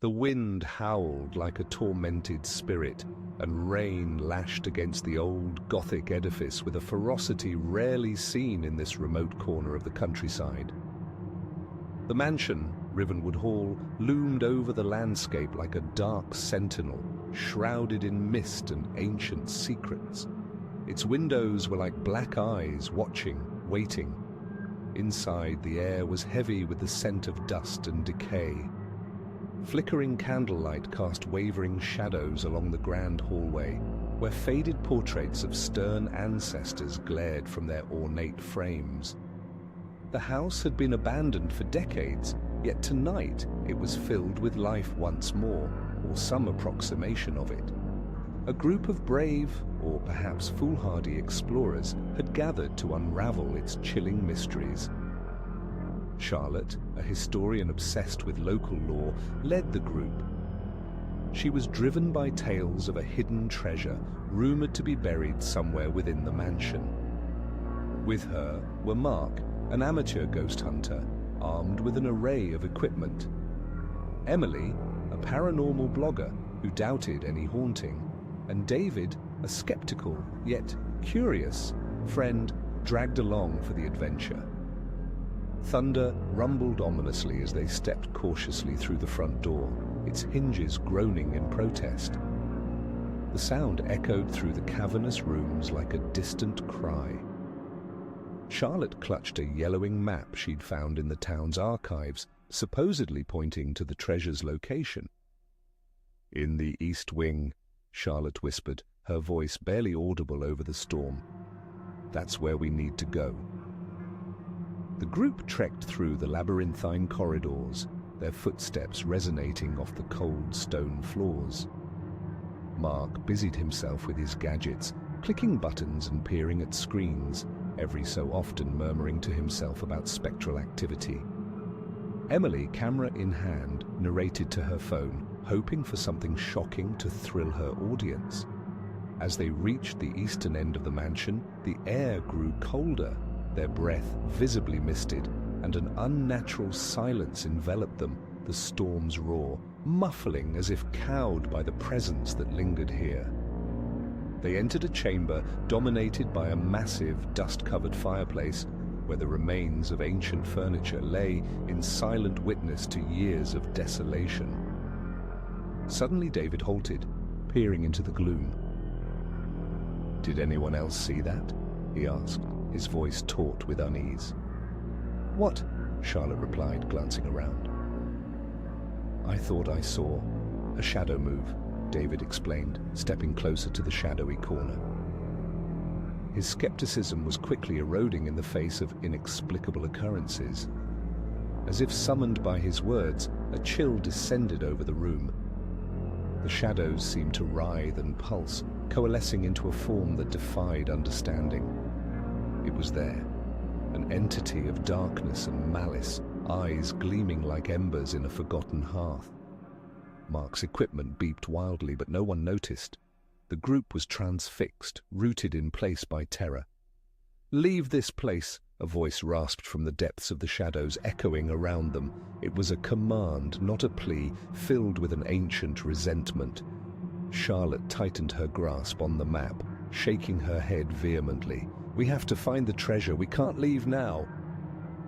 The wind howled like a tormented spirit, and rain lashed against the old Gothic edifice with a ferocity rarely seen in this remote corner of the countryside. The mansion, Rivenwood Hall, loomed over the landscape like a dark sentinel, shrouded in mist and ancient secrets. Its windows were like black eyes watching, waiting. Inside, the air was heavy with the scent of dust and decay. Flickering candlelight cast wavering shadows along the grand hallway, where faded portraits of stern ancestors glared from their ornate frames. The house had been abandoned for decades, yet tonight it was filled with life once more, or some approximation of it. A group of brave, or perhaps foolhardy explorers had gathered to unravel its chilling mysteries. Charlotte, a historian obsessed with local lore, led the group. She was driven by tales of a hidden treasure rumored to be buried somewhere within the mansion. With her were Mark, an amateur ghost hunter, armed with an array of equipment. Emily, a paranormal blogger who doubted any haunting, and David, a skeptical yet curious friend dragged along for the adventure. Thunder rumbled ominously as they stepped cautiously through the front door, its hinges groaning in protest. The sound echoed through the cavernous rooms like a distant cry. Charlotte clutched a yellowing map she'd found in the town's archives, supposedly pointing to the treasure's location. "In the East Wing," Charlotte whispered, her voice barely audible over the storm. "That's where we need to go." The group trekked through the labyrinthine corridors, their footsteps resonating off the cold stone floors. Mark busied himself with his gadgets, clicking buttons and peering at screens, every so often murmuring to himself about spectral activity. Emily, camera in hand, narrated to her phone, hoping for something shocking to thrill her audience. As they reached the eastern end of the mansion, the air grew colder, their breath visibly misted, and an unnatural silence enveloped them, the storm's roar, muffling as if cowed by the presence that lingered here. They entered a chamber dominated by a massive, dust-covered fireplace, where the remains of ancient furniture lay in silent witness to years of desolation. Suddenly David halted, peering into the gloom. "Did anyone else see that?" he asked, his voice taut with unease. "What?" Charlotte replied, glancing around. "I thought I saw a shadow move," David explained, stepping closer to the shadowy corner. His skepticism was quickly eroding in the face of inexplicable occurrences. As if summoned by his words, a chill descended over the room. The shadows seemed to writhe and pulse, coalescing into a form that defied understanding. It was there, an entity of darkness and malice, eyes gleaming like embers in a forgotten hearth. Mark's equipment beeped wildly, but no one noticed. The group was transfixed, rooted in place by terror. "Leave this place," a voice rasped from the depths of the shadows, echoing around them. It was a command, not a plea, filled with an ancient resentment. Charlotte tightened her grasp on the map, shaking her head vehemently. "We have to find the treasure. We can't leave now."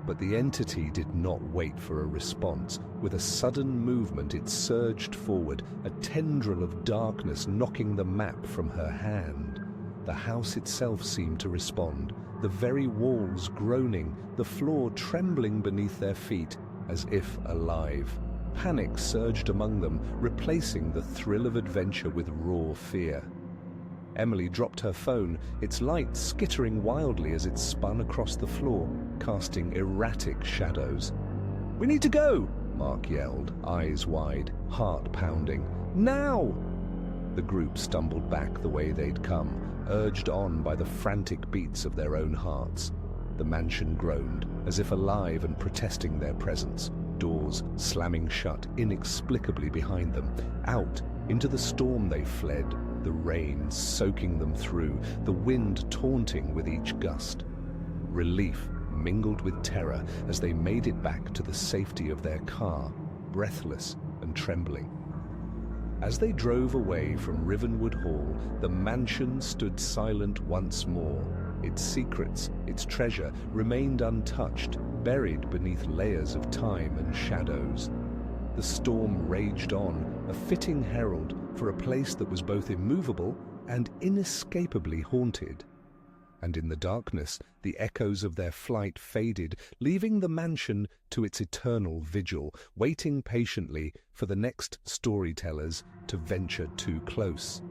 But the entity did not wait for a response. With a sudden movement, it surged forward, a tendril of darkness knocking the map from her hand. The house itself seemed to respond, the very walls groaning, the floor trembling beneath their feet, as if alive. Panic surged among them, replacing the thrill of adventure with raw fear. Emily dropped her phone, its light skittering wildly as it spun across the floor, casting erratic shadows. "We need to go!" Mark yelled, eyes wide, heart pounding. "Now!" The group stumbled back the way they'd come, urged on by the frantic beats of their own hearts. The mansion groaned, as if alive and protesting their presence, doors slamming shut inexplicably behind them. Out, into the storm they fled, the rain soaking them through, the wind taunting with each gust. Relief mingled with terror as they made it back to the safety of their car, breathless and and trembling. As they drove away from Rivenwood Hall, the mansion stood silent once more. Its secrets, its treasure, remained untouched, buried beneath layers of time and shadows. The storm raged on, a fitting herald for a place that was both immovable and inescapably haunted. And in the darkness, the echoes of their flight faded, leaving the mansion to its eternal vigil, waiting patiently for the next storytellers to venture too close.